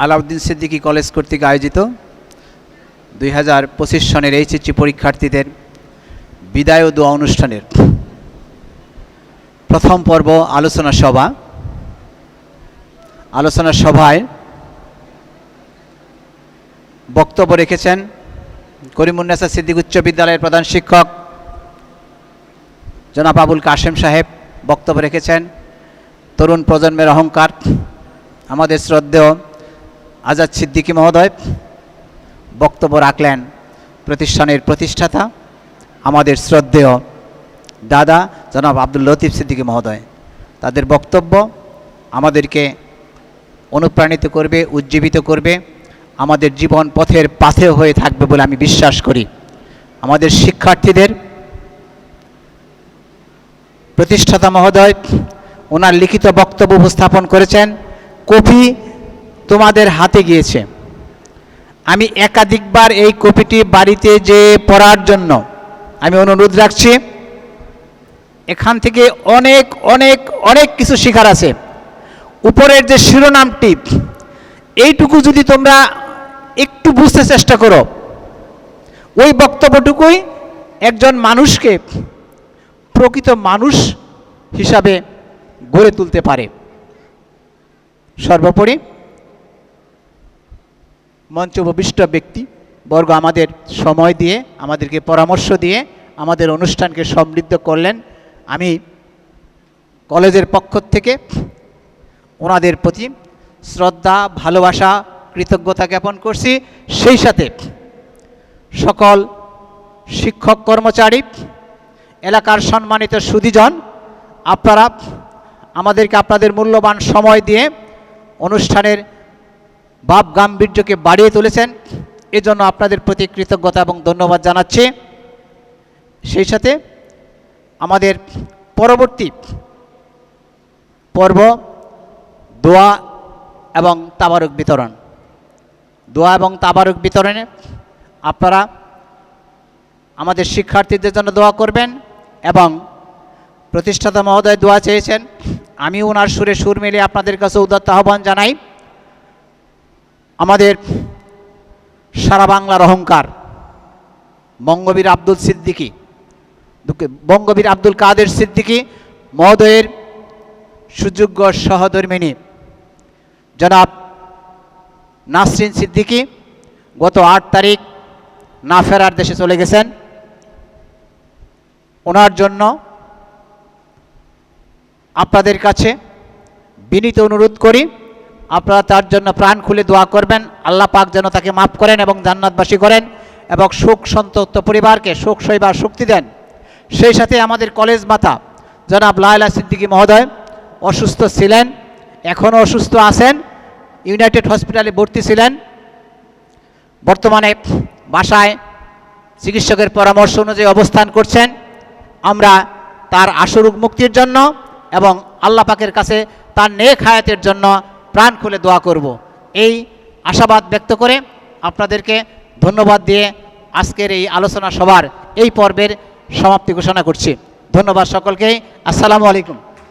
Alauddin Siddiqui college কর্তৃক আয়োজিত 2025 সনের এইচএসসি পরীক্ষার্থীদের বিদায় ও দোয়া অনুষ্ঠানের প্রথম পর্ব আলোচনা সভা। আলোচনা সভায় বক্তব্য রেখেছেন করিমুন্নেছা সিদ্দিক উচ্চ বিদ্যালয়ের প্রধান শিক্ষক জনাব আবুল কাশেম সাহেব। বক্তব্য রেখেছেন তরুণ প্রজন্মের অহংকার আমাদের শ্রদ্ধেয় আজাদ সিদ্দিকী মহোদয়। বক্তব্য রাখলেন প্রতিষ্ঠানের প্রতিষ্ঠাতা আমাদের শ্রদ্ধেয় দাদা জনাব আব্দুল লতিফ সিদ্দিকী মহোদয়। তাদের বক্তব্য আমাদেরকে অনুপ্রাণিত করবে, উজ্জীবিত করবে, আমাদের জীবন পথের পাথেয় হয়ে থাকবে বলে আমি বিশ্বাস করি। আমাদের শিক্ষার্থীদের প্রতিষ্ঠাতা মহোদয় ওনার লিখিত বক্তব্য উপস্থাপন করেছেন। কপি তোমাদের হাতে গিয়েছে। আমি একাধিকবার এই কপিটি বাড়িতে যে পড়ার জন্য আমি অনুরোধ রাখছি। এখান থেকে অনেক অনেক অনেক কিছু শেখার আছে। উপরের যে শিরোনামটি এইটুকু যদি তোমরা একটু বুঝতে চেষ্টা করো, ওই বক্তব্যটুকুই একজন মানুষকে প্রকৃত মানুষ হিসাবে গড়ে তুলতে পারে। সর্বোপরি মঞ্চ উপবিষ্ট ব্যক্তি বর্গ আমাদের সময় দিয়ে, আমাদেরকে পরামর্শ দিয়ে আমাদের অনুষ্ঠানকে সমৃদ্ধ করলেন। আমি কলেজের পক্ষ থেকে ওনাদের প্রতি শ্রদ্ধা, ভালোবাসা, কৃতজ্ঞতা জ্ঞাপন করছি। সেই সাথে সকল শিক্ষক কর্মচারী, এলাকার সম্মানিত সুধীজন, আপনারা আমাদেরকে আপনাদের মূল্যবান সময় দিয়ে অনুষ্ঠানের ভাব গাম্ভীর্যকে বাড়িয়ে তুলেছেন। এজন্য আপনাদের প্রতি কৃতজ্ঞতা এবং ধন্যবাদ জানাচ্ছি। সেই সাথে আমাদের পরবর্তী পর্ব দোয়া এবং তাবারুক বিতরণ। দোয়া এবং তাবারুক বিতরণে আপনারা আমাদের শিক্ষার্থীদের জন্য দোয়া করবেন এবং প্রতিষ্ঠাতা মহোদয় দোয়া চেয়েছেন। আমি ওনার সুরে সুর মিলিয়ে আপনাদের কাছে উদাত্ত আহ্বান জানাই। আমাদের সারা বাংলার অহংকার বঙ্গবীর আব্দুল কাদের সিদ্দিকী মহোদয়ের সুযোগ্য সহধর্মিণী জনাব নাসরিন সিদ্দিকী গত 8 তারিখ না ফেরার দেশে চলে গেছেন। ওনার জন্য আপনাদের কাছে বিনীত অনুরোধ করি, আপনারা তার জন্য প্রাণ খুলে দোয়া করবেন। আল্লাহ পাক যেন তাকে মাফ করেন এবং জান্নাতবাসী করেন এবং শোক সন্তপ্ত পরিবারকে শোক সইবার শক্তি দেন। সেই সাথে আমাদের কলেজ মাতা জনাব লায়লা সিদ্দিকী মহোদয় অসুস্থ ছিলেন, এখনও অসুস্থ আছেন, ইউনাইটেড হসপিটালে ভর্তি ছিলেন। বর্তমানে বাসায় চিকিৎসকের পরামর্শ অনুযায়ী অবস্থান করছেন। আমরা তার আশুরোগ মুক্তির জন্য এবং আল্লাহ পাকের কাছে তার নেক হায়াতের জন্য প্রাণ খুলে দোয়া করব। এই আশাবাদ ব্যক্ত করে আপনাদেরকে ধন্যবাদ দিয়ে আজকের এই আলোচনা সভার এই পর্বের সমাপ্তি ঘোষণা করছি। ধন্যবাদ সকলকেই। আসসালামু আলাইকুম।